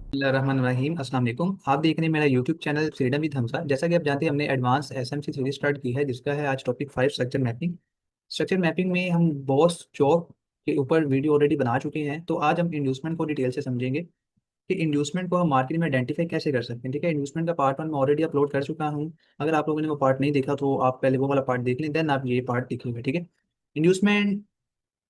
रहमान रहीम अस्सलाम वालेकुम। आप देख रहे हैं मेरा YouTube channel freedom with Hamza. जैसा कि आप जानते हैं हमने एडवांस एसएमसी सीरीज स्टार्ट की है, जिसका है आज topic 5 structure mapping. Structure mapping में हम बॉस जॉब के ऊपर वीडियो ऑलरेडी बना चुके हैं, तो आज हम इंड्यूसमेंट को डिटेल से समझेंगे कि इंड्यूसमेंट को हम मार्केट में आइडेंटिफाई कैसे कर सकते हैं। ठीक है, इंड्यूसमेंट का पार्ट 1 मैं ऑलरेडी अपलोड कर चुका हूँ। अगर आप लोगों ने वो पार्ट नहीं देखा तो आप पहले वो वाला पार्ट देख लें, देन आप ये पार्ट देखिएगा। ठीक है, इंड्यूसमेंट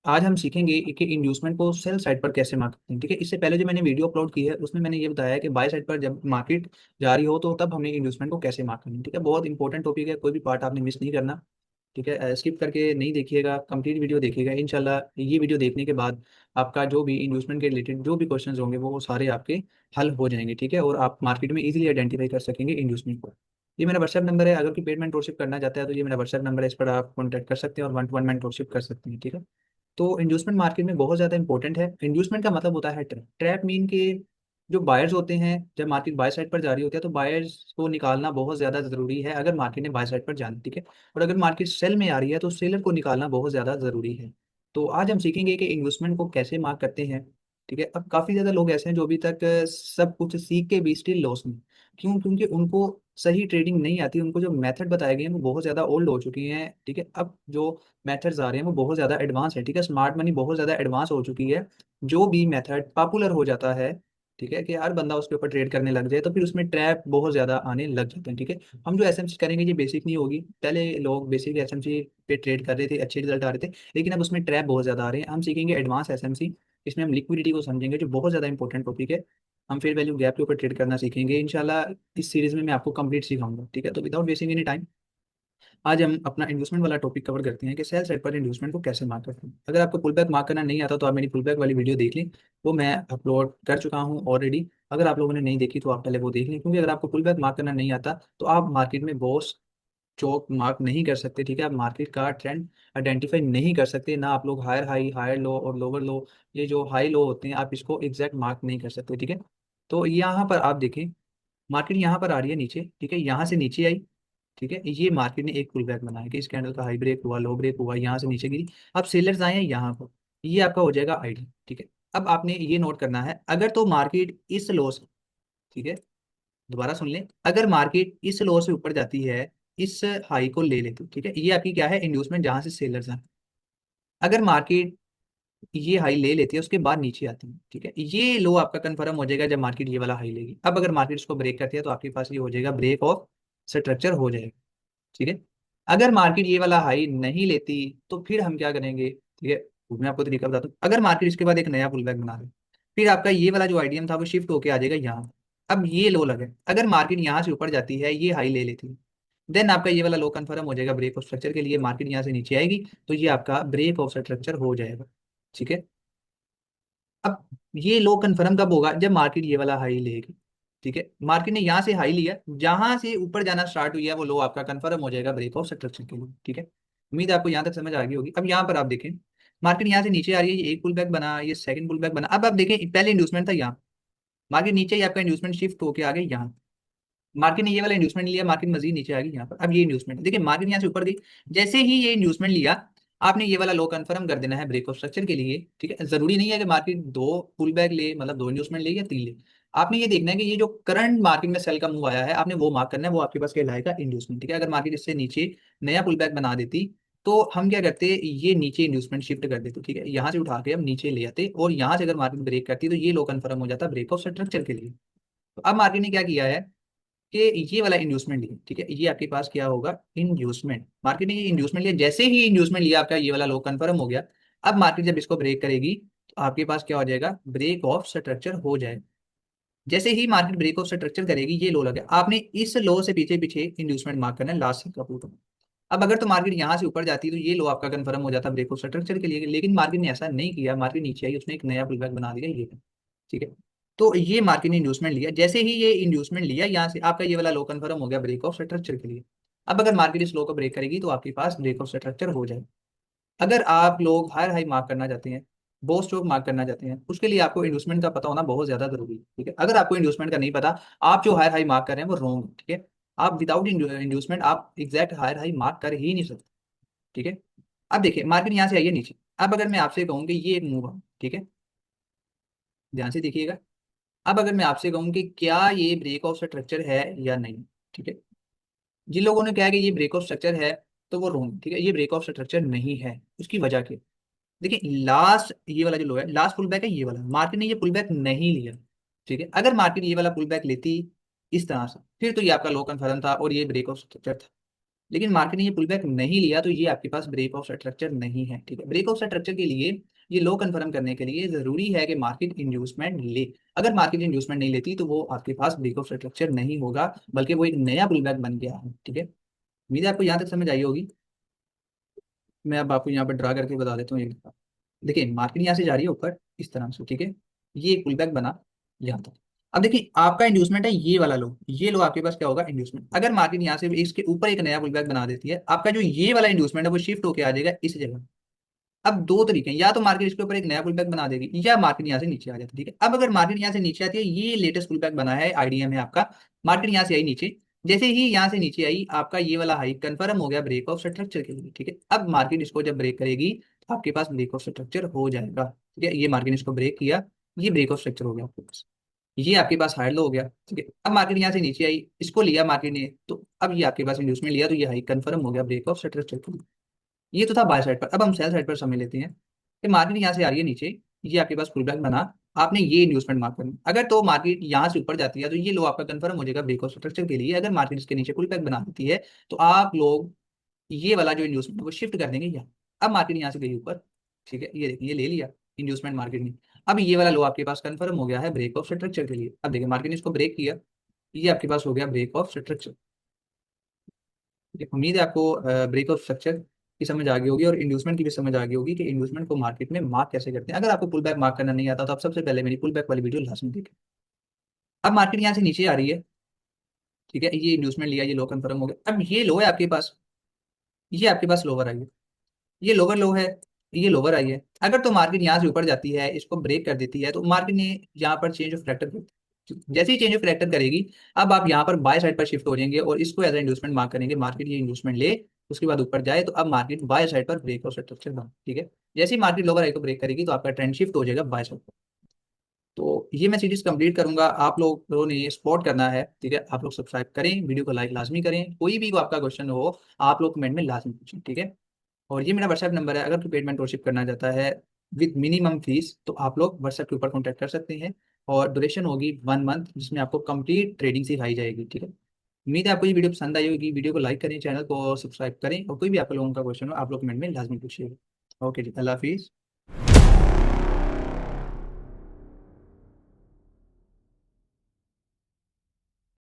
आज हम सीखेंगे कि इंड्यूसमेंट को सेल साइड पर कैसे मार्क करते हैं। ठीक है, इससे पहले जो मैंने वीडियो अपलोड की है उसमें मैंने ये बताया कि बाय साइड पर जब मार्केट जा रही हो तो तब हमने इंड्यूसमेंट को कैसे मार्क करना है। ठीक है, बहुत इंपॉर्टेंट टॉपिक है, कोई भी पार्ट आपने मिस नहीं करना। ठीक है, स्किप करके नहीं देखिएगा, कंप्लीट वीडियो देखिएगा। इंशाल्लाह ये वीडियो देखने के बाद आपका जो भी इंड्यूसमेंट के रिलेटेड जो भी क्वेश्चंस होंगे वो सारे आपके हल हो जाएंगे। ठीक है, और आप मार्केट में इजीली आइडेंटिफाई कर सकेंगे इंड्यूसमेंट को। ये मेरा व्हाट्सएप नंबर है, अगर कोई पेड मेंटरशिप करना चाहता है तो ये मेरा व्हाट्सएप नंबर है, इस पर आप कॉन्टैक्ट कर सकते हैं और 1-to-1 मेंटरशिप कर सकते हैं। ठीक है, तो इंड्यूसमेंट मार्केट में बहुत ज़्यादा इंपॉर्टेंट है। इंड्यूसमेंट का मतलब होता है ट्रैप। ट्रैप मीन के जो बायर्स होते हैं, जब मार्केट बाय साइड पर जा रही होती है तो बायर्स को निकालना बहुत ज़्यादा ज़रूरी है अगर मार्केट ने बाय साइड पर जाना। ठीक है, और अगर मार्केट सेल में आ रही है तो सेलर को निकालना बहुत ज़्यादा ज़रूरी है। तो आज हम सीखेंगे कि इन्वेस्टमेंट को कैसे मार्क करते हैं। ठीक है, अब काफ़ी ज़्यादा लोग ऐसे हैं जो अभी तक सब कुछ सीख के भी स्टिल लॉस में। क्यों? क्योंकि उनको सही ट्रेडिंग नहीं आती, उनको जो मेथड बताए गए हैं वो बहुत ज़्यादा ओल्ड हो चुकी हैं। ठीक है, अब जो मेथड्स आ रहे हैं वो बहुत ज़्यादा एडवांस है। ठीक है, स्मार्ट मनी बहुत ज़्यादा एडवांस हो चुकी है। जो भी मेथड पॉपुलर हो जाता है, ठीक है, कि हर बंदा उसके ऊपर ट्रेड करने लग जाए तो फिर उसमें ट्रैप बहुत ज़्यादा आने लग जाते हैं। ठीक है, हम जो एसएमसी करेंगे ये बेसिक नहीं होगी। पहले लोग बेसिक एसएमसी पे ट्रेड कर रहे थे, अच्छे रिजल्ट आ रहे थे, लेकिन अब उसमें ट्रैप बहुत ज़्यादा आ रहे हैं। हम सीखेंगे एडवांस एसएमसी, इसमें हम लिक्विडिटी को समझेंगे जो बहुत ज़्यादा इंपॉर्टेंट टॉपिक है। हम फेयर वैल्यू गैप के ऊपर ट्रेड करना सीखेंगे इंशाल्लाह। इस सीरीज में मैं आपको कंप्लीट सिखाऊंगा। ठीक है, तो विदाउट वेस्टिंग एनी टाइम आज हम अपना इन्वेस्टमेंट वाला टॉपिक कवर करते हैं कि सेल साइड पर इन्वेस्टमेंट को कैसे मार्क करते हैं। अगर आपको पुल बैक मार्क करना नहीं आता तो आप मेरी पुल बैक वाली वीडियो देख लें, वो मैं अपलोड कर चुका हूँ ऑलरेडी। अगर आप लोगों ने नहीं देखी तो आप पहले वो देख लें, क्योंकि अगर आपको पुल बैक मार्क करना नहीं आता तो आप मार्केट में बॉस चौक मार्क नहीं कर सकते। ठीक है, आप मार्केट का ट्रेंड आइडेंटिफाई नहीं कर सकते ना। आप लोग हायर हाई, हायर लो और लोअर लो, ये जो हाई लो होते हैं आप इसको एग्जैक्ट मार्क नहीं कर सकते। ठीक है, तो यहाँ पर आप देखें, मार्केट यहाँ पर आ रही है नीचे। ठीक है, यहाँ से नीचे आई। ठीक है, ये मार्केट ने एक पुल बैक बनाया कि इस कैंडल का हाई ब्रेक हुआ, लो ब्रेक हुआ, यहाँ से नीचे गिरी। अब सेलर्स आए हैं यहाँ पर, ये आपका हो जाएगा आइडिया। ठीक है, अब आपने ये नोट करना है, अगर तो मार्केट इस लो से, ठीक है, दोबारा सुन लें, अगर मार्केट इस लो से ऊपर जाती है, इस हाई को ले लेती, ठीक है, ये आपकी क्या है, इंड्यूसमेंट जहां से सेलर्स हैं। अगर मार्केट ये हाई ले लेती है उसके बाद नीचे आती है, ठीक है, ये लो आपका कंफर्म हो जाएगा जब मार्केट ये वाला हाई लेगी। अब अगर मार्केट इसको ब्रेक करती है तो आपके पास ये हो जाएगा ब्रेक ऑफ स्ट्रक्चर हो जाएगा। ठीक है, अगर मार्केट ये वाला हाई नहीं लेती तो फिर हम क्या करेंगे। ठीक है, वो मैं आपको तरीका बताता हूँ। अगर मार्केट इसके बाद एक नया पुल बैक बना दे, फिर आपका ये वाला जो आइडियम था वो शिफ्ट होके आ जाएगा यहाँ। अब ये लो लगे, अगर मार्केट यहाँ से ऊपर जाती है, ये हाई ले लेती है, देन आपका ये वाला लो कंफर्म हो जाएगा ब्रेक ऑफ स्ट्रक्चर के लिए। मार्केट यहाँ से नीचे आएगी तो ये आपका ब्रेक ऑफ स्ट्रक्चर हो जाएगा। ठीक है, अब ये लो कंफर्म कब होगा, जब मार्केट ये वाला हाई लेगी। ठीक है, मार्केट ने यहाँ से हाई लिया, जहां से ऊपर जाना स्टार्ट हुई है वो लो आपका कंफर्म हो जाएगा ब्रेक ऑफ स्ट्रक्चर के लिए। ठीक है, उम्मीद है आपको यहाँ तक समझ आ गई होगी। अब यहाँ पर आप देखें, मार्केट यहाँ से नीचे आ रही है, ये एक पुल बैक बना, ये सेकंड पुल बैक बना। अब आप देखें, पहले इंड्यूसमेंट था यहाँ, मार्केट नीचे ही आपका इंड्यूसमेंट शिफ्ट होकर आ गई यहाँ। मार्केट ने ये वाला इंड्यूसमेंट लिया, मार्केट मजीद नीचे आ गई यहाँ पर। अब ये इंड्यूसमेंट देखिए, मार्केट यहाँ से ऊपर गई, जैसे ही ये इंड्यूसमेंट लिया आपने ये वाला लो कंफर्म कर देना है ब्रेक ऑफ स्ट्रक्चर के लिए। ठीक है, जरूरी नहीं है कि मार्केट दो पुल बैक ले, मतलब दो इंड्यूसमेंट ले या तीन ले। आपने ये देखना है कि ये जो करंट मार्केट में सेल का मूव आया है आपने वो मार्क करना है, वो आपके पास कहलाएगा इंड्यूसमेंट। ठीक है, अगर मार्केट इससे नीचे नया पुल बैक बना देती तो हम क्या करते, ये नीचे इंड्यूसमेंट शिफ्ट कर देते। ठीक है, यहाँ से उठा के हम नीचे ले आते और यहाँ से अगर मार्केट ब्रेक करती तो ये लो कंफर्म हो जाता ब्रेक ऑफ स्ट्रक्चर के लिए। तो अब मार्केट ने क्या किया है कि ये वाला इंड्यूसमेंट लिया। ठीक है, ये आपके पास क्या होगा, इंड्यूसमेंट। मार्केट ने ये इंड्यूसमेंट लिया, जैसे ही इंड्यूसमेंट लिया आपका ये वाला लो कंफर्म हो गया। अब मार्केट जब इसको ब्रेक करेगी तो आपके पास क्या हो जाएगा, ब्रेक ऑफ स्ट्रक्चर हो जाएगा। जैसे ही मार्केट ब्रेक ऑफ स्ट्रक्चर करेगी, ये लो लगे, आपने इस लो से पीछे पीछे इंड्यूसमेंट मार्क करना है लास्ट का पूरा। अब अगर तो मार्केट यहाँ से ऊपर जाती है तो ये लो आपका कंफर्म हो जाता ब्रेक ऑफ स्ट्रक्चर के लिए, लेकिन मार्केट ने ऐसा नहीं किया, मार्केट नीचे आई, उसने एक नया पुल बैक बना दिया ये। ठीक है, तो ये मार्केट ने इंड्यूसमेंट लिया, जैसे ही ये इंड्यूसमेंट लिया यहाँ से आपका ये वाला लो कन्फर्म हो गया ब्रेक ऑफ स्ट्रक्चर के लिए। अब अगर मार्केट इस लो को ब्रेक करेगी तो आपके पास ब्रेक ऑफ स्ट्रक्चर हो जाए। अगर आप लोग हायर हाई मार्क करना चाहते हैं, बो स्ट्रोक मार्क करना चाहते हैं, उसके लिए आपको इंड्यूसमेंट का पता होना बहुत ज्यादा जरूरी है। ठीक है, अगर आपको इंड्यूसमेंट का नहीं पता, आप जो हायर हाई मार्क कर रहे हैं वो रॉन्ग है। ठीक है, आप विदाउट इंड्यूसमेंट आप एग्जैक्ट हायर हाई मार्क कर ही नहीं सकते। ठीक है, अब देखिए मार्केट यहाँ से आई है नीचे। अब अगर मैं आपसे कहूँ कि ये एक मूव है, ठीक है, ध्यान से देखिएगा, अब अगर मैं आपसे कहूँ कि क्या ये ब्रेक ऑफ स्ट्रक्चर है या नहीं, ठीक है, जिन लोगों ने कहा कि ये ब्रेक ऑफ स्ट्रक्चर है तो वो रोंग, ठीक है, ये ब्रेक ऑफ स्ट्रक्चर नहीं है। उसकी वजह क्या? देखिए लास्ट ये वाला जो लो है, लास्ट पुल बैक है ये वाला, मार्केट ने ये पुल बैक नहीं लिया, ठीक है। अगर मार्केट ये वाला पुल बैक लेती इस तरह से, फिर तो ये आपका लो कन्फर्म था और ये ब्रेक ऑफ स्ट्रक्चर था। लेकिन मार्केट ने ये पुल बैक नहीं लिया तो ये आपके पास ब्रेक ऑफ स्ट्रक्चर नहीं है, ठीक है। ब्रेक ऑफ स्ट्रक्चर के लिए, ये लो कन्फर्म करने के लिए जरूरी है कि मार्केट इंड्यूसमेंट ले। अगर मार्केट इंड्यूसमेंट नहीं लेती तो वो आपके पास ब्रेक ऑफ स्ट्रक्चर नहीं होगा, बल्कि वो एक नया पुल बैक बन गया है, ठीक है। उम्मीद है आपको यहाँ तक समझ आई होगी। मैं अब आपको यहाँ पर ड्रा करके बता देता हूँ एक। देखिए मार्केट यहाँ से जा रही है ऊपर इस तरह से, ठीक है, ये एक पुल बैक बना यहाँ तक। अब देखिए आपका इंड्यूसमेंट है ये वाला लो, ये लो आपके पास क्या होगा इंड्यूसमेंट। अगर मार्केट यहाँ से इसके ऊपर एक नया पुल बैक बना देती है, आपका जो ये वाला इंड्यूसमेंट है वो शिफ्ट होकर आ जाएगा इस जगह। अब दो तरीके हैं, या तो मार्केट इसके ऊपर एक नया पुल बैक बना देगी या मार्केट यहाँ से नीचे आ जाती है, ठीक है। अब अगर मार्केट यहाँ से नीचे आती है, ये लेटेस्ट पुल बैक बना है, आईडीएम है आपका, मार्केट यहाँ से आई नीचे, जैसे ही यहाँ से नीचे आई आपका ये वाला हाई कंफर्म हो गया ब्रेक ऑफ स्ट्रक्चर के लिए, ठीक है। अब मार्केट इसको जब ब्रेक करेगी तो आपके पास ब्रेक ऑफ स्ट्रक्चर हो जाएगा, ठीक है। ये मार्केट इसको ब्रेक किया, ये ब्रेक ऑफ स्ट्रक्चर हो गया आपके पास, ये आपके पास हाई लो हो गया, ठीक है। अब मार्केट यहाँ से नीचे आई, इसको लिया मार्केट ने, तो अब ये आपके पास इंड्यूसमेंट लिया तो ये हाई कंफर्म हो गया ब्रेक ऑफ स्ट्रक्चर के लिए। ये तो था बाय साइड पर। अब हम सेल साइड पर समझ लेते हैं कि मार्केट यहाँ से आ रही है नीचे, ये आपके पास पुल बैक बना, आपने ये इन्वेस्टमेंट मार्क करना। अगर तो मार्केट यहाँ से ऊपर जाती है तो ये लो आपका कंफर्म हो जाएगा ब्रेक ऑफ स्ट्रक्चर के लिए। अगर मार्केट इसके नीचे पुल बैक बना देती है तो आप लोग ये वाला जो इन्वेस्टमेंट है वो शिफ्ट कर देंगे यहाँ। अब मार्केट यहाँ से गई ऊपर, ठीक है, ये देखिए ये ले लिया इन्वेस्टमेंट मार्केट ने। अब ये वाला लो आपके पास कंफर्म हो गया है ब्रेक ऑफ स्ट्रक्चर के लिए। अब देखिए मार्केट ने इसको ब्रेक किया, ये आपके पास हो गया ब्रेक ऑफ स्ट्रक्चर। उम्मीद है आपको ब्रेक ऑफ स्ट्रक्चर की समझ आ गई होगी और इंड्यूसमेंट की भी समझ आ गई होगी कि इंड्यूसमेंट को मार्केट में मार्क कैसे करते हैं। अगर आपको पुल बैक मार्क करना नहीं आता तो आप सबसे पहले मेरी पुल बैक वाली वीडियो लाजमी देखें। अब मार्केट यहाँ से नीचे आ रही है, ठीक है, ये इंड्यूसमेंट लिया, ये लो कंफर्म हो गया। अब ये लो है आपके पास, ये आपके पास लोअर आई है, ये लोअर लो है, ये लोअर आई है। अगर तो मार्केट यहाँ से ऊपर जाती है, इसको ब्रेक कर देती है, तो मार्केट ने यहाँ पर चेंज ऑफ करेक्टर कर, जैसे ही चेंज ऑफ करेक्टर करेगी अब आप यहाँ पर बाय साइड पर शिफ्ट हो जाएंगे और इसको एज ए इंड्यूसमेंट मार्क करेंगे। मार्केट ये इंड्यूसमेंट ले, उसके बाद ऊपर जाए तो अब मार्केट बाय साइड पर ब्रेक और स्ट्रक्चर बना, ठीक है। जैसे ही मार्केट लोअर आई को ब्रेक करेगी तो आपका ट्रेंड शिफ्ट हो जाएगा बाय साइड पर। तो ये मैं सीरीज कंप्लीट करूंगा, आप लोगों ने ये स्पॉट करना है, ठीक है। आप लोग सब्सक्राइब करें, वीडियो को लाइक लाजमी करें, कोई भी आपका क्वेश्चन हो आप लोग कमेंट में लाजमी पूछें, ठीक है। और ये मेरा व्हाट्सएप नंबर है, अगर कोई पेड मेंटरशिप करना चाहता है विद मिनिमम फीस तो आप लोग व्हाट्सएप के ऊपर कॉन्टैक्ट कर सकते हैं। और ड्यूरेशन होगी 1 मंथ, जिसमें आपको कंप्लीट ट्रेडिंग सिखाई जाएगी, ठीक है। उम्मीद है आपको ये वीडियो पसंद आई होगी। वीडियो को लाइक करें, चैनल को सब्सक्राइब करें और कोई भी आप लोगों का क्वेश्चन हो आप लोग कमेंट में लाजमी पूछिएगा। ओके जी, अल्लाह हाफिज़।